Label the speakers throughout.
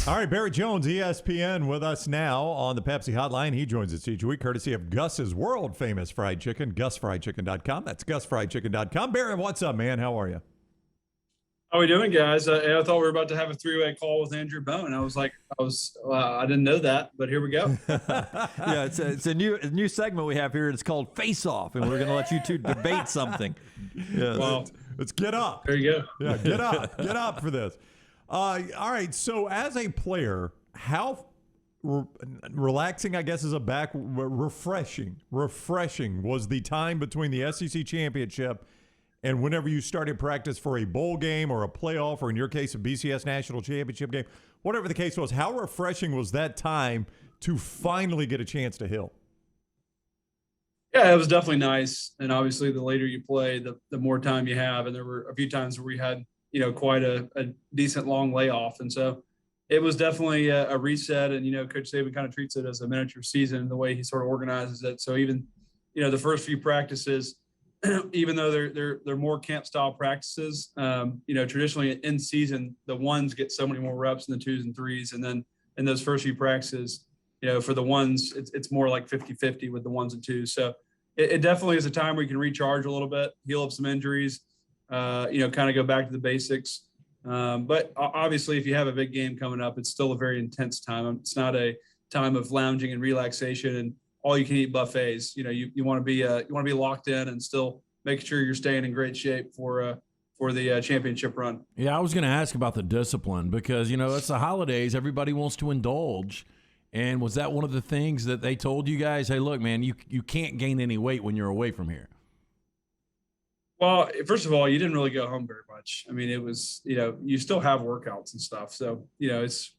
Speaker 1: All right, Barrett Jones, ESPN, with us now on the Pepsi Hotline. He joins us each week, courtesy of Gus's world-famous fried chicken, GusFriedChicken.com. That's GusFriedChicken.com. Barrett, what's up, man? How are you?
Speaker 2: How are we doing, guys? I thought we were about to have a three-way call with Andrew Bone. I didn't know that, but here we go.
Speaker 3: Yeah, it's a new segment we have here. It's called Face Off, and we're going to let you two debate something.
Speaker 1: Yes. Well, let's get up.
Speaker 2: There you go.
Speaker 1: Yeah, get up for this. All right. So, as a player, how relaxing, I guess, is refreshing was the time between the SEC championship and whenever you started practice for a bowl game or a playoff, or in your case, a BCS national championship game, whatever the case was, how refreshing was that time to finally get a chance to Hill?
Speaker 2: Yeah, it was definitely nice. And obviously, the later you play, the more time you have. And there were a few times where we had, quite a decent long layoff. And so it was definitely a reset. And, Coach Saban kind of treats it as a miniature season, the way he sort of organizes it. So even, the first few practices, even though they're more camp style practices, traditionally in season, the ones get so many more reps than the twos and threes. And then in those first few practices, for the ones, it's more like 50-50 with the ones and twos. So it definitely is a time where you can recharge a little bit, heal up some injuries, kind of go back to the basics. But obviously, if you have a big game coming up, it's still a very intense time. It's not a time of lounging and relaxation and all you can eat buffets. You want to be locked in and still make sure you're staying in great shape for the championship run.
Speaker 4: Yeah, I was going to ask about the discipline because, it's the holidays. Everybody wants to indulge. And was that one of the things that they told you guys? Hey, look, man, you can't gain any weight when you're away from here.
Speaker 2: Well, first of all, you didn't really go home very much. I mean, it was, you still have workouts and stuff. So, it's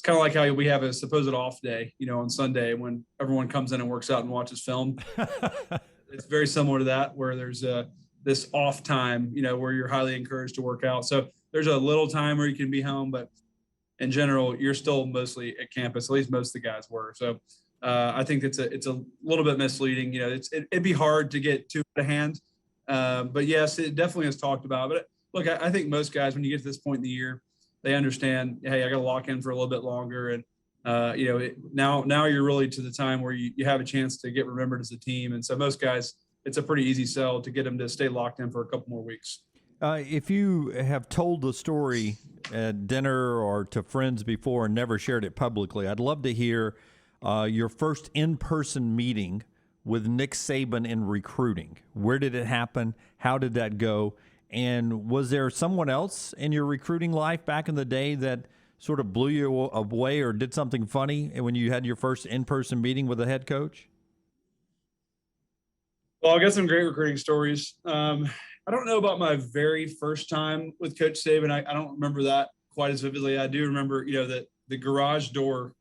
Speaker 2: kind of like how we have a supposed off day, on Sunday when everyone comes in and works out and watches film. It's very similar to that, where there's this off time, where you're highly encouraged to work out. So there's a little time where you can be home, but in general, you're still mostly at campus. At least most of the guys were. So I think it's a little bit misleading. It'd be hard to get too out of hand. But yes, it definitely is talked about. But look, I think most guys, when you get to this point in the year, they understand, hey, I got to lock in for a little bit longer. And, now you're really to the time where you have a chance to get remembered as a team. And so most guys, it's a pretty easy sell to get them to stay locked in for a couple more weeks.
Speaker 3: If you have told the story at dinner or to friends before and never shared it publicly, I'd love to hear your first in-person meeting with Nick Saban in recruiting. Where did it happen? How did that go? And was there someone else in your recruiting life back in the day that sort of blew you away or did something funny when you had your first in-person meeting with a head coach?
Speaker 2: Well, I got some great recruiting stories. I don't know about my very first time with Coach Saban. I don't remember that quite as vividly. I do remember, that the garage door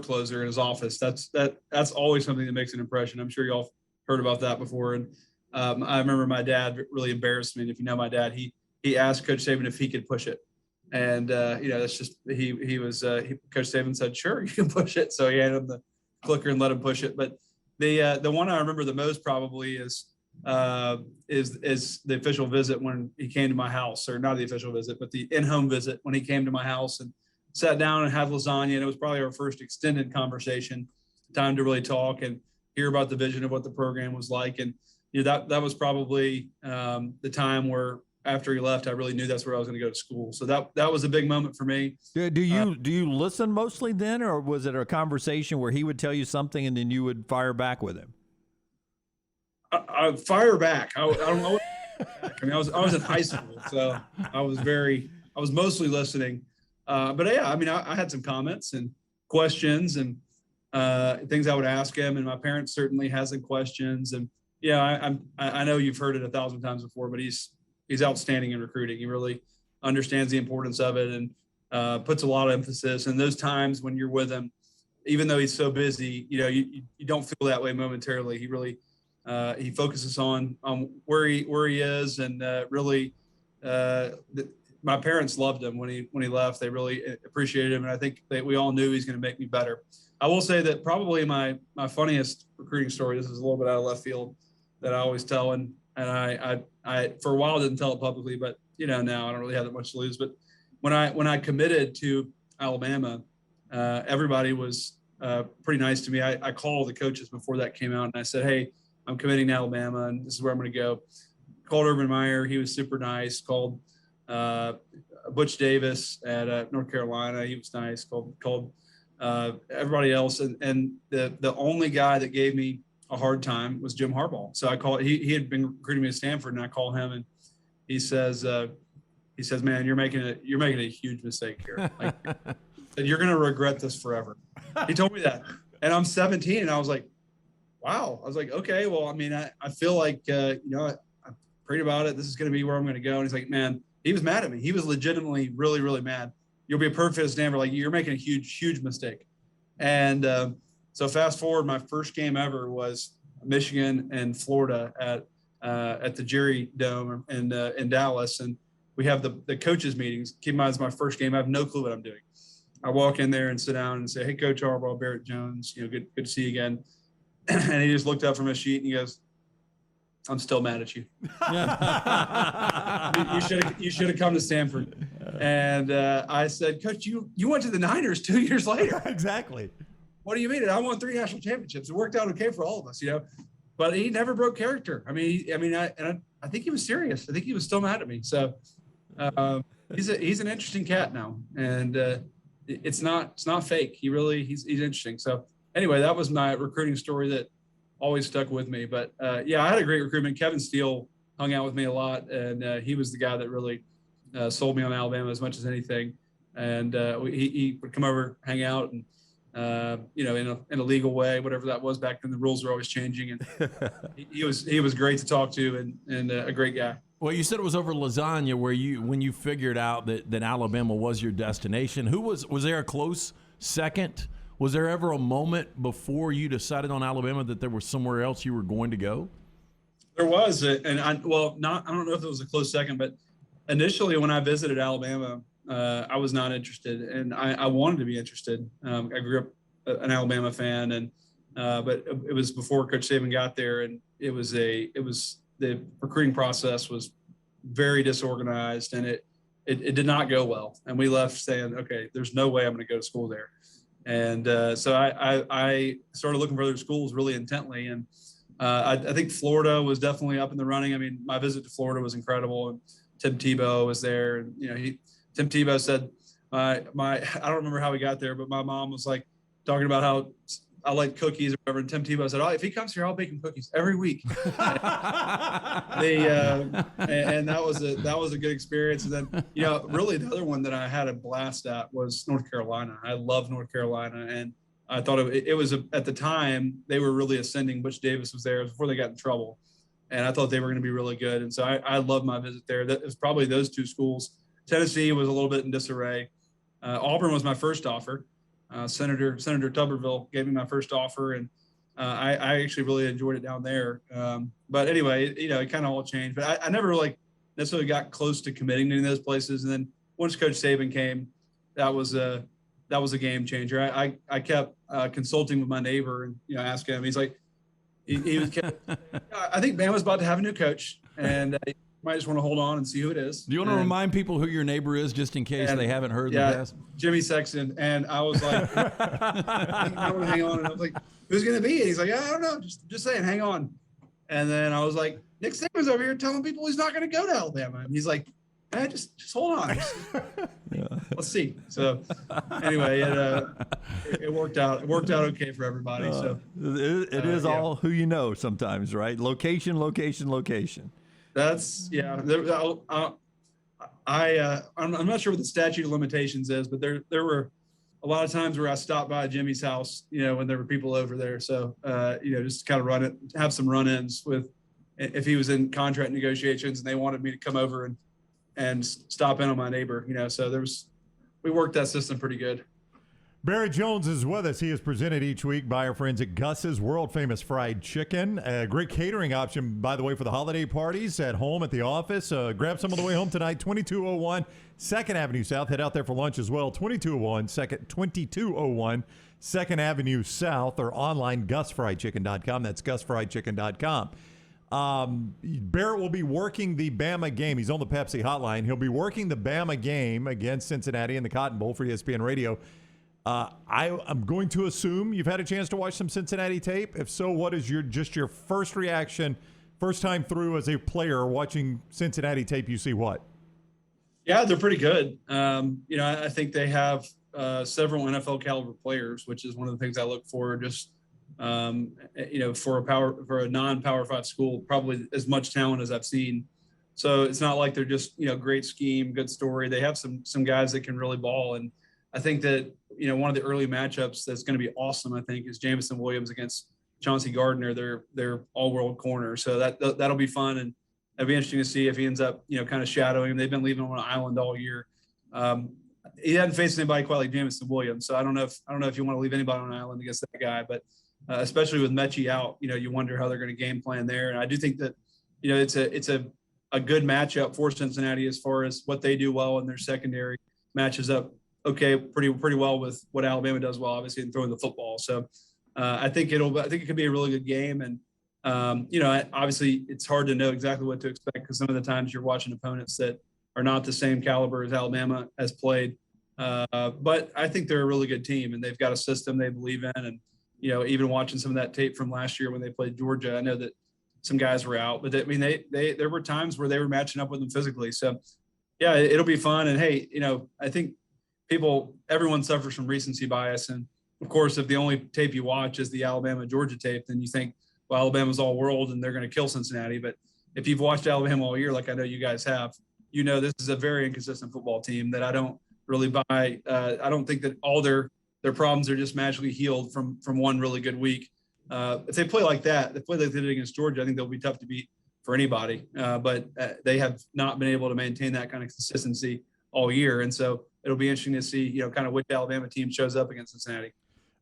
Speaker 2: closer in his office. That's always something that makes an impression. I'm sure y'all heard about that before. And I remember my dad really embarrassed me. And if you know my dad, he asked Coach Saban if he could push it. And that's just Coach Saban said, sure, you can push it. So he handed him the clicker and let him push it. But the one I remember the most probably is the official visit when he came to my house, or not the official visit, but the in-home visit when he came to my house and sat down and had lasagna. And it was probably our first extended conversation, time to really talk and hear about the vision of what the program was like. And that was probably the time where after he left, I really knew that's where I was going to go to school. So that was a big moment for me.
Speaker 3: Do you listen mostly then, or was it a conversation where he would tell you something and then you would fire back with him?
Speaker 2: I fire back. I don't know. I mean, I was in high school, so I was mostly listening. But yeah, I mean, I had some comments and questions and things I would ask him, and my parents certainly had some questions. And yeah, I know you've heard it 1,000 times before, but he's outstanding in recruiting. He really understands the importance of it and puts a lot of emphasis. And those times when you're with him, even though he's so busy, you don't feel that way momentarily. He really he focuses on where he is, and really my parents loved him when he left. They really appreciated him, and I think that we all knew he's going to make me better. I will say that probably my funniest recruiting story, this is a little bit out of left field, that I always tell, and I for a while didn't tell it publicly, but now I don't really have that much to lose. But when I committed to Alabama, everybody was pretty nice to me. I called the coaches before that came out, and I said, hey, I'm committing to Alabama, and this is where I'm going to go. Called Urban Meyer. He was super nice. Called Butch Davis at North Carolina. He was nice. Called everybody else. And the only guy that gave me a hard time was Jim Harbaugh. So I called, he had been recruiting me to Stanford, and I call him, and he says, man, you're making a huge mistake here. Like, you're going to regret this forever. He told me that. And I'm 17, and I was like, wow. I was like, okay, well, I mean, I feel like, I prayed about it. This is going to be where I'm going to go. And he's like, man, he was mad at me. He was legitimately really, really mad. You'll be a perfect fit at Stanford. Like, you're making a huge, huge mistake. And so fast forward, my first game ever was Michigan and Florida at the Jerry Dome in Dallas. And we have the coaches meetings. Keep in mind, it's my first game. I have no clue what I'm doing. I walk in there and sit down and say, hey, Coach Harbaugh, Barrett Jones, good to see you again. And he just looked up from his sheet and he goes, I'm still mad at you. You should have come to Stanford. And I said, Coach, you went to the Niners 2 years later.
Speaker 1: Exactly.
Speaker 2: What do you mean? I won 3 national championships. It worked out okay for all of us, But he never broke character. I think he was serious. I think he was still mad at me. So he's an interesting cat now, and it's not fake. He's interesting. So anyway, that was my recruiting story that always stuck with me. But I had a great recruitment. Kevin Steele hung out with me a lot, and he was the guy that really sold me on Alabama as much as anything. And he would come over, hang out, and in a legal way, whatever that was back then. The rules were always changing, and he was great to talk to, and a great guy.
Speaker 4: Well, you said it was over lasagna when you figured out that Alabama was your destination. Was there a close second? Was there ever a moment before you decided on Alabama that there was somewhere else you were going to go?
Speaker 2: There was, and I don't know if it was a close second, but initially when I visited Alabama, I was not interested, and I wanted to be interested. I grew up an Alabama fan, and but it was before Coach Saban got there, and it was the recruiting process was very disorganized, and it did not go well. And we left saying, okay, there's no way I'm going to go to school there. And so I started looking for other schools really intently, and I think Florida was definitely up in the running. I mean, my visit to Florida was incredible, and Tim Tebow was there, and Tim Tebow said, I don't remember how we got there, but my mom was like talking about how I like cookies or whatever. And Tim Tebow said, if he comes here, I'll bake him cookies every week. And that was a good experience. And then, really the other one that I had a blast at was North Carolina. I love North Carolina. And I thought it was at the time they were really ascending. Butch Davis was there before they got in trouble. And I thought they were going to be really good. And so I loved my visit there. That was probably those two schools. Tennessee was a little bit in disarray. Auburn was my first offer. Senator Tuberville gave me my first offer, and I actually really enjoyed it down there. But anyway, it kind of all changed. But I never necessarily got close to committing to those places. And then once Coach Saban came, that was a game changer. I kept consulting with my neighbor and asking him. He's like, he was. I think Bama's about to have a new coach, and might just want to hold on and see who it is.
Speaker 4: Do you want to remind people who your neighbor is, just in case they haven't heard the past?
Speaker 2: Jimmy Sexton. And I was like, I want to hang on. And I was like, who's going to be? And he's like, I don't know. Just saying, hang on. And then I was like, Nick Saban's over here telling people he's not going to go to Alabama. And he's like, just hold on. Let's see. So anyway, it worked out. It worked out okay for everybody. So
Speaker 3: it is all who you know sometimes, right? Location.
Speaker 2: That's I'm not sure what the statute of limitations is, but there were a lot of times where I stopped by Jimmy's house, when there were people over there. So, just kind of have some run-ins with, if he was in contract negotiations and they wanted me to come over and stop in on my neighbor, so we worked that system pretty good.
Speaker 1: Barrett Jones is with us. He is presented each week by our friends at Gus's world-famous fried chicken. A great catering option, by the way, for the holiday parties at home, at the office. Grab some on the way home tonight, 2201 2nd Avenue South. Head out there for lunch as well, 2201 2nd Avenue South, or online, gusfriedchicken.com. That's gusfriedchicken.com. Barrett will be working the Bama game. He's on the Pepsi hotline. He'll be working the Bama game against Cincinnati in the Cotton Bowl for ESPN Radio. I'm going to assume you've had a chance to watch some Cincinnati tape. If so, what is your first reaction, first time through as a player watching Cincinnati tape? You see what?
Speaker 2: Yeah, they're pretty good. I think they have several NFL caliber players, which is one of the things I look for. Just for a non-Power 5 school, probably as much talent as I've seen. So it's not like they're just great scheme, good story. They have some guys that can really ball, and I think that one of the early matchups that's going to be awesome, I think, is Jamison Williams against Chauncey Gardner, their all-world corner. So that'll be fun, and it'll be interesting to see if he ends up kind of shadowing him. They've been leaving him on an island all year. He hadn't faced anybody quite like Jamison Williams, so I don't know if you want to leave anybody on an island against that guy, but especially with Mechie out, you wonder how they're going to game plan there. And I do think that it's a good matchup for Cincinnati as far as what they do well in their secondary matches up pretty well with what Alabama does well, obviously, in throwing the football. So I think it could be a really good game. And obviously it's hard to know exactly what to expect because some of the times you're watching opponents that are not the same caliber as Alabama has played. But I think they're a really good team, and they've got a system they believe in. And even watching some of that tape from last year when they played Georgia, I know that some guys were out, but there were times where they were matching up with them physically. So yeah, it'll be fun. And hey, I think everyone suffers from recency bias. And of course, if the only tape you watch is the Alabama Georgia tape, then you think, well, Alabama's all world and they're going to kill Cincinnati. But if you've watched Alabama all year, like I know you guys have, this is a very inconsistent football team that I don't really buy. I don't think that all their problems are just magically healed from one really good week. If they play like that, they did against Georgia, I think they'll be tough to beat for anybody. But they have not been able to maintain that kind of consistency all year. And so it'll be interesting to see, kind of which Alabama team shows up against Cincinnati.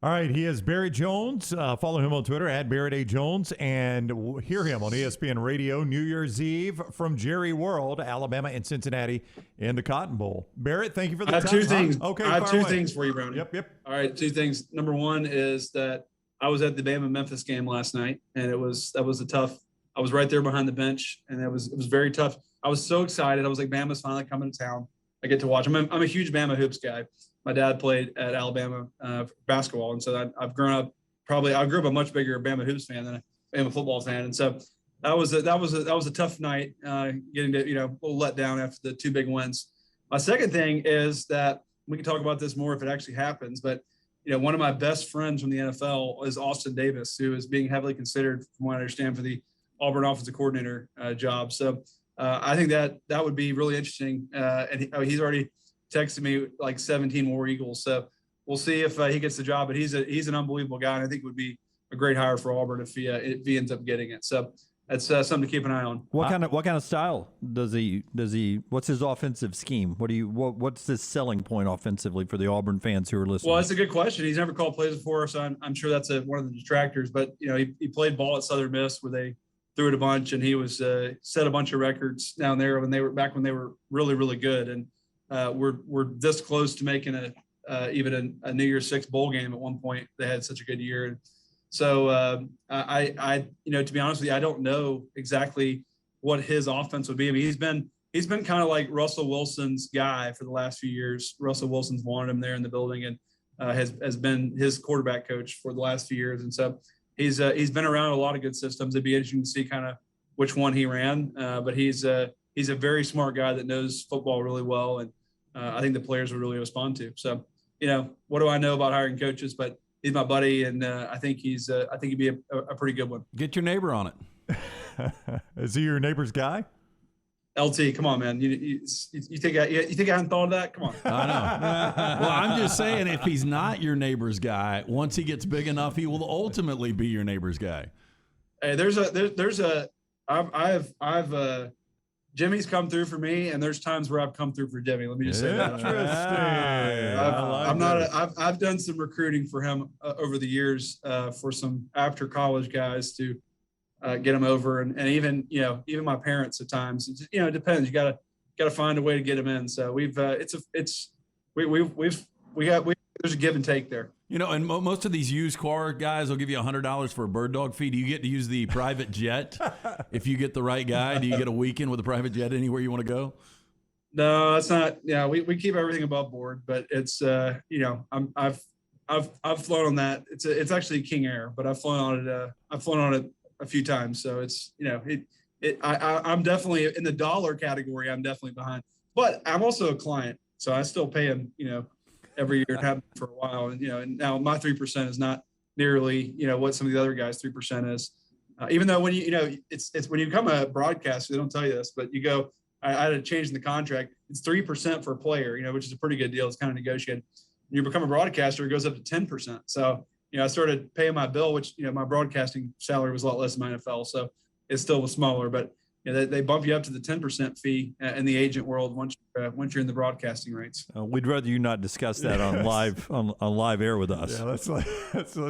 Speaker 1: All right, he is Barrett Jones. Follow him on Twitter at Barrett A. Jones, and we'll hear him on ESPN Radio New Year's Eve from Jerry World, Alabama and Cincinnati in the Cotton Bowl. Barrett, thank you for the time.
Speaker 2: I have two things.
Speaker 1: Okay,
Speaker 2: I have two
Speaker 1: away.
Speaker 2: things for you, Brownie.
Speaker 1: Yep.
Speaker 2: All right, two things. Number one is that I was at the Bama-Memphis game last night, and that was a tough. I was right there behind the bench, and it was very tough. I was so excited. I was like, Bama's finally coming to town. I get to watch. I'm a huge Bama hoops guy. My dad played at Alabama basketball, and so I've grown up. I grew up a much bigger Bama hoops fan than I am a football fan, and so that was a tough night. Getting to a little let down after the two big wins. My second thing is that we can talk about this more if it actually happens, but one of my best friends from the NFL is Austin Davis, who is being heavily considered, from what I understand, for the Auburn offensive coordinator job. So I think that would be really interesting. And he's already texted me like 17 more Eagles. So we'll see if he gets the job. But he's an unbelievable guy, and I think would be a great hire for Auburn if he ends up getting it. So that's something to keep an eye on.
Speaker 3: What kind of style does he? What's his offensive scheme? What's his selling point offensively for the Auburn fans who are listening?
Speaker 2: Well, that's a good question. He's never called plays before, so I'm sure that's one of the detractors. But he played ball at Southern Miss where they threw it a bunch, and he was set a bunch of records down there when they were really, really good. And we're this close to making even a New Year's Six bowl game at one point. They had such a good year. And so I to be honest with you, I don't know exactly what his offense would be. I mean, he's been kind of like Russell Wilson's guy for the last few years. Russell Wilson's wanted him there in the building and has been his quarterback coach for the last few years. And so he's been around a lot of good systems. It'd be interesting to see kind of which one he ran. But he's a very smart guy that knows football really well. And I think the players would really respond to. So, what do I know about hiring coaches? But he's my buddy, and I think he'd be a pretty good one.
Speaker 4: Get your neighbor on it.
Speaker 1: Is he your neighbor's guy?
Speaker 2: LT, come on, man. You think I hadn't thought of that? Come on.
Speaker 4: I know. Well, I'm just saying, if he's not your neighbor's guy, once he gets big enough, he will ultimately be your neighbor's guy.
Speaker 2: Hey, I've Jimmy's come through for me, and there's times where I've come through for Jimmy. Let me just say that.
Speaker 1: Interesting.
Speaker 2: I've done some recruiting for him over the years for some after college guys to get him over, and even my parents at times. It depends. You gotta find a way to get him in. So there's there's a give and take there.
Speaker 4: You know, and most of these used car guys will give you $100 for a bird dog fee. Do you get to use the private jet if you get the right guy? Do you get a weekend with a private jet anywhere you want to go?
Speaker 2: No, it's not. Yeah, we keep everything above board, but it's you know, I've flown on that. It's actually King Air, but I've flown on it a few times. So it's, you know, I'm definitely in the dollar category. I'm definitely behind, but I'm also a client, so I still pay him, you know, every year and have for a while. And, you know, and now my 3% is not nearly, you know, what some of the other guys' 3% is. Even though when you know, it's when you become a broadcaster, they don't tell you this, but you go, I had a change in the contract. It's 3% for a player, you know, which is a pretty good deal. It's kind of negotiated. When you become a broadcaster, it goes up to 10%. So, you know, I started paying my bill, which, you know, my broadcasting salary was a lot less than my NFL. So it still was smaller, but you know, they bump you up to the 10% fee in the agent world once you're in the broadcasting rates.
Speaker 3: We'd rather you not discuss that on live air with us.
Speaker 1: Yeah, let's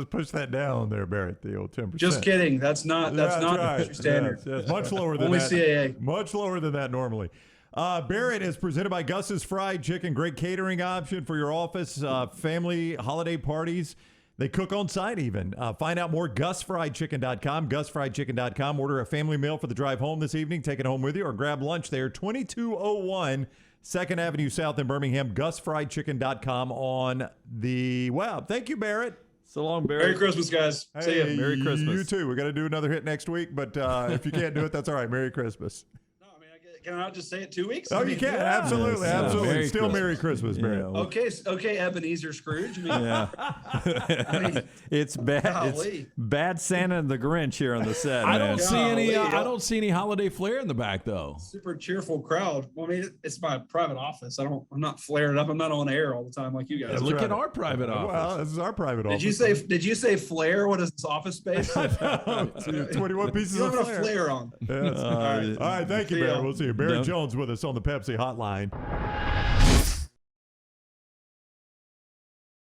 Speaker 1: push that down there, Barrett. The old 10%.
Speaker 2: Just kidding. That's not
Speaker 1: right.
Speaker 2: industry standard.
Speaker 1: Yes, much lower than
Speaker 2: Only
Speaker 1: that.
Speaker 2: CAA.
Speaker 1: Much lower than that normally. Barrett is presented by Gus's Fried Chicken. Great catering option for your office, family, holiday parties. They cook on site even. Find out more, GusFriedChicken.com, GusFriedChicken.com. Order a family meal for the drive home this evening. Take it home with you or grab lunch there. 2201 2nd Avenue South in Birmingham, GusFriedChicken.com on the web. Thank you, Barrett.
Speaker 3: So long, Barrett.
Speaker 2: Merry Christmas, guys. See
Speaker 1: Hey,
Speaker 2: ya.
Speaker 3: Merry Christmas.
Speaker 1: You too. We're going to do another hit next week, but if you can't do it, that's all right. Merry Christmas.
Speaker 2: Can I not just say it 2 weeks?
Speaker 1: Oh, you can. Absolutely.
Speaker 3: Yes.
Speaker 1: Absolutely.
Speaker 4: Merry
Speaker 1: Still
Speaker 4: Christmas.
Speaker 1: Merry Christmas, Barrett.
Speaker 3: Yeah.
Speaker 2: Okay, Ebenezer Scrooge. I mean,
Speaker 3: Yeah.
Speaker 2: I mean,
Speaker 3: It's bad. It's
Speaker 2: golly.
Speaker 3: bad Santa and the Grinch here on the set.
Speaker 4: I
Speaker 3: man.
Speaker 4: don't see any.
Speaker 2: Golly.
Speaker 4: I don't see any holiday flair in the back though.
Speaker 2: super cheerful crowd. Well, I mean, it's my private office. I'm not flaring up. I'm not on air all the time like you guys.
Speaker 4: Look
Speaker 1: right.
Speaker 4: at our private office.
Speaker 1: Well, this is our private office.
Speaker 2: Did you say flare? What is this, office space?
Speaker 1: 21 pieces
Speaker 2: You
Speaker 1: of
Speaker 2: don't have a
Speaker 1: flare.
Speaker 2: flare on.
Speaker 1: Yes.
Speaker 2: All right.
Speaker 1: All right. Thank you,
Speaker 2: See ya.
Speaker 1: Barrett. We'll see you. Barrett
Speaker 3: No.
Speaker 1: Jones with us on the Pepsi Hotline.